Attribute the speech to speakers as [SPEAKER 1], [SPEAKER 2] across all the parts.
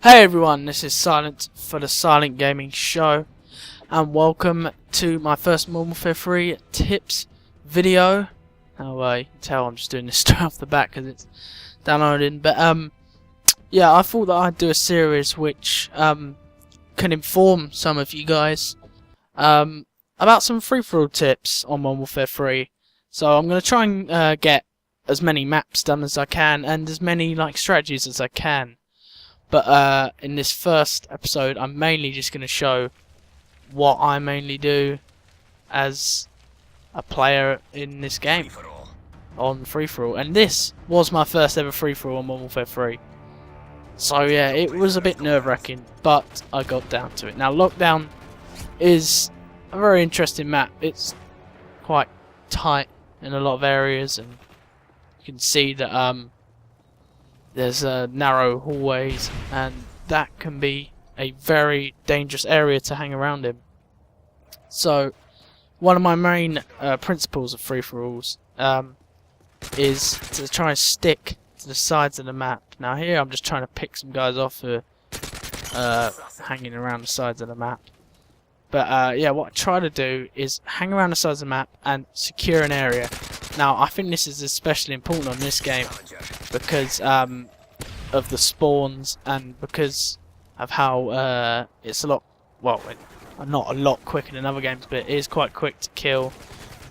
[SPEAKER 1] Hey everyone, this is Silent for the Silent Gaming Show, and welcome to my first Modern Warfare 3 tips video. Now you can tell I'm just doing this straight off the bat because it's downloading, but yeah, I thought that I'd do a series which can inform some of you guys about some free-for-all tips on Modern Warfare 3. So I'm going to try and get as many maps done as I can and as many strategies as I can. But in this first episode, I'm mainly just going to show what I mainly do as a player in this game on free-for-all. And this was my first ever free-for-all on Modern Warfare 3. So yeah, it was a bit nerve-wracking, but I got down to it. Now, Lockdown is a very interesting map. It's quite tight in a lot of areas, and you can see that there's narrow hallways, and that can be a very dangerous area to hang around in. So one of my main principles of free-for-alls is to try and stick to the sides of the map. Now here I'm just trying to pick some guys off who are hanging around the sides of the map. But yeah, what I try to do is hang around the sides of the map and secure an area. Now I think this is especially important on this game because of the spawns, and because of how it's a lot, well, not a lot quicker than other games, but it is quite quick to kill,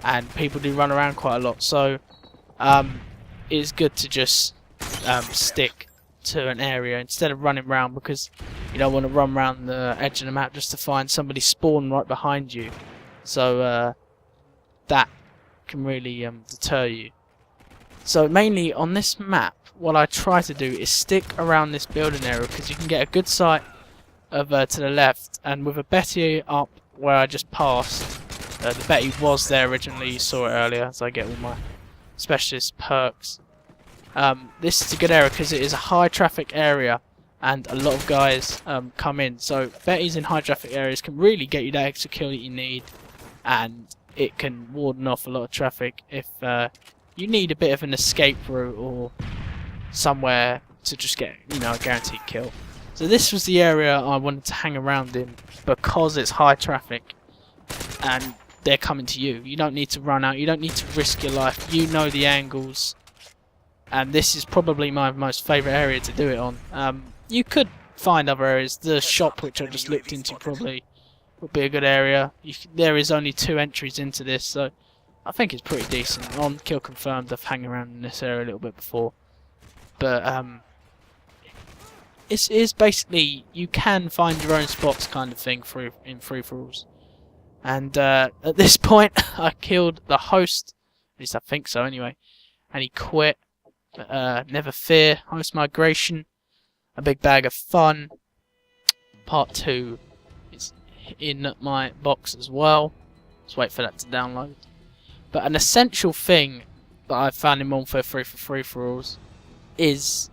[SPEAKER 1] and people do run around quite a lot. So it is good to just stick to an area instead of running around, because you don't want to run around the edge of the map just to find somebody spawn right behind you. So that can really deter you. So mainly on this map, what I try to do is stick around this building area, because you can get a good sight of to the left, and with a Betty up where I just passed, the Betty was there originally, you saw it earlier as I get all my specialist perks. This is a good area because it is a high traffic area and a lot of guys come in, so Betties in high traffic areas can really get you that extra kill that you need, and it can warden off a lot of traffic if you need a bit of an escape route or somewhere to just get, a guaranteed kill. So this was the area I wanted to hang around in because it's high traffic and they're coming to you. You don't need to run out, you don't need to risk your life, you know the angles, and this is probably my most favourite area to do it on. You could find other areas. The shop, which I just looked into, probably would be a good area. There is only 2 entries into this, so I think it's pretty decent. On kill confirmed, I've hung around in this area a little bit before. But it's basically, you can find your own spots kind of thing in free-for-alls. And at this point, I killed the host, at least I think so anyway, and he quit. Never fear, host migration, a big bag of fun. Part 2 is in my box as well. Let's wait for that to download. But an essential thing that I've found in Modern Warfare 3 for free-for-alls is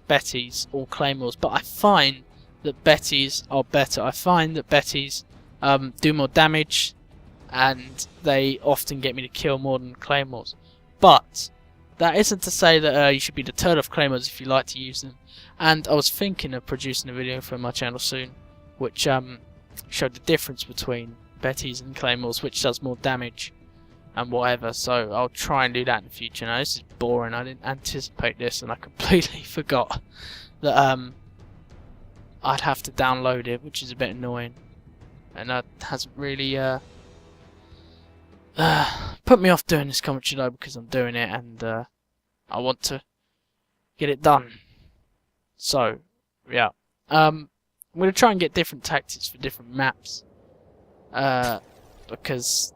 [SPEAKER 1] Betties or Claymores, but I find that Betties are better. I find that Betties do more damage, and they often get me to kill more than Claymores. But that isn't to say that you should be deterred of Claymores if you like to use them. And I was thinking of producing a video for my channel soon, which showed the difference between Betties and Claymores, which does more damage and whatever, so I'll try and do that in the future. Now this is boring, I didn't anticipate this and I completely forgot that I'd have to download it, which is a bit annoying, and that hasn't really put me off doing this commentary though, because I'm doing it and I want to get it done. So yeah, I'm going to try and get different tactics for different maps, because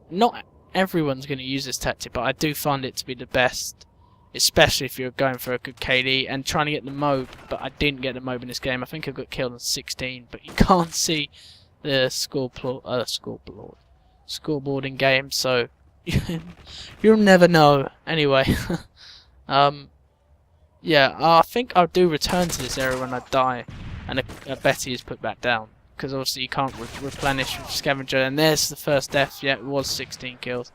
[SPEAKER 1] not everyone's going to use this tactic, but I do find it to be the best, especially if you're going for a good KD and trying to get the MOB. But I didn't get the MOB in this game. I think I got killed on 16, but you can't see the scoreboard in game, so you'll never know. Anyway, yeah, I think I'll do return to this area when I die and a Betty is put back down, because obviously you can't replenish with scavenger. And there's the first death. Yeah, it was 16 kills.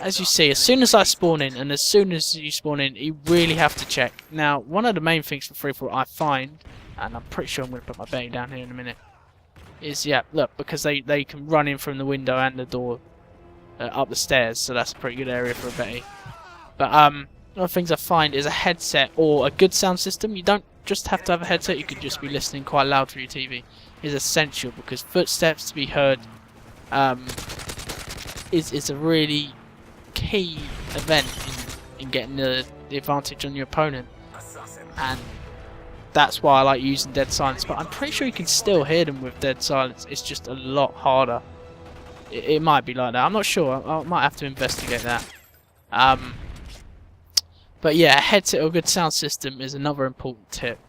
[SPEAKER 1] as you see, as soon as I spawn in, and as soon as you spawn in, you really have to check. Now, one of the main things for free-for-all I find, and I'm pretty sure I'm going to put my betting down here in a minute, is, yeah, look, because they can run in from the window and the door up the stairs, so that's a pretty good area for a betting. But one of the things I find is a headset or a good sound system. You don't just have to have a headset, you could just be listening quite loud through your TV, is essential, because footsteps to be heard is a really key event in getting the advantage on your opponent, and that's why I like using dead silence. But I'm pretty sure you can still hear them with dead silence, it's just a lot harder. It might be like that, I'm not sure, I might have to investigate that. But yeah, a headset or a good sound system is another important tip.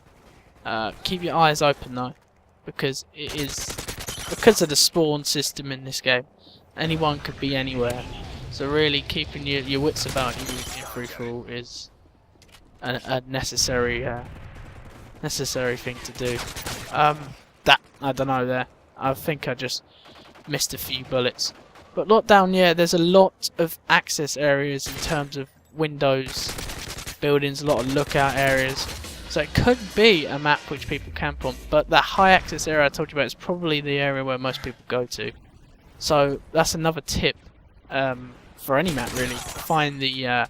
[SPEAKER 1] Keep your eyes open though, because it is because of the spawn system in this game. Anyone could be anywhere, so really keeping your wits about you in free-for-all is a necessary thing to do. That I don't know there. I think I just missed a few bullets. But look down here, there's a lot of access areas in terms of windows, buildings, a lot of lookout areas. So it could be a map which people camp on, but that high access area I told you about is probably the area where most people go to. So that's another tip for any map really. Find the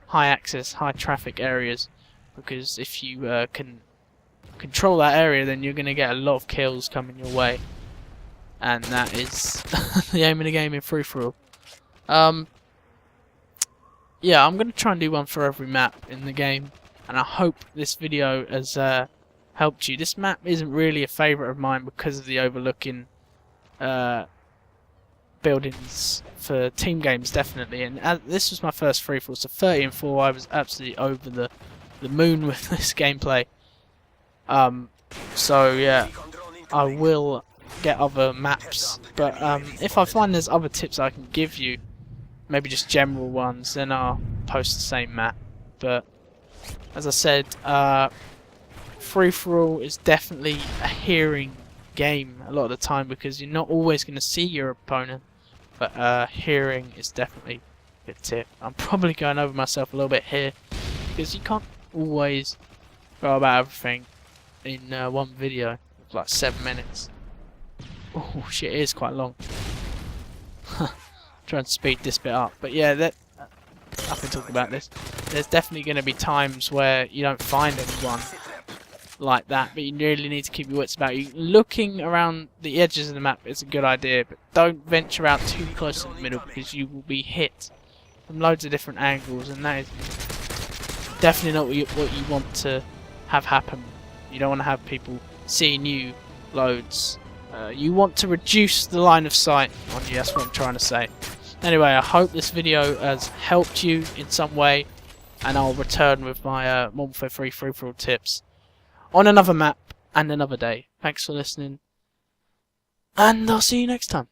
[SPEAKER 1] high access, high traffic areas, because if you can control that area, then you're going to get a lot of kills coming your way. And that is the aim of the game in free-for-all. Yeah, I'm going to try and do one for every map in the game, and I hope this video has helped you. This map isn't really a favourite of mine because of the overlooking buildings for team games, definitely. And this was my first free-for-all, so 30 and 4, I was absolutely over the moon with this gameplay. So yeah, I will get other maps, but if I find there's other tips I can give you, maybe just general ones, then I'll post the same map. But as I said, free-for-all is definitely a hearing game a lot of the time, because you're not always going to see your opponent, but hearing is definitely a good tip. I'm probably going over myself a little bit here, because you can't always go about everything in one video of like 7 minutes. Oh shit, it is quite long. Trying to speed this bit up, but yeah, I can talk about this. There's definitely going to be times where you don't find anyone like that, but you really need to keep your wits about you. Looking around the edges of the map is a good idea, but don't venture out too close to the middle, because you will be hit from loads of different angles, and that is definitely not what you want to have happen. You don't want to have people seeing you loads. You want to reduce the line of sight on you, that's what I'm trying to say. Anyway, I hope this video has helped you in some way, and I'll return with my MW3 free-for-all tips on another map and another day. Thanks for listening, and I'll see you next time.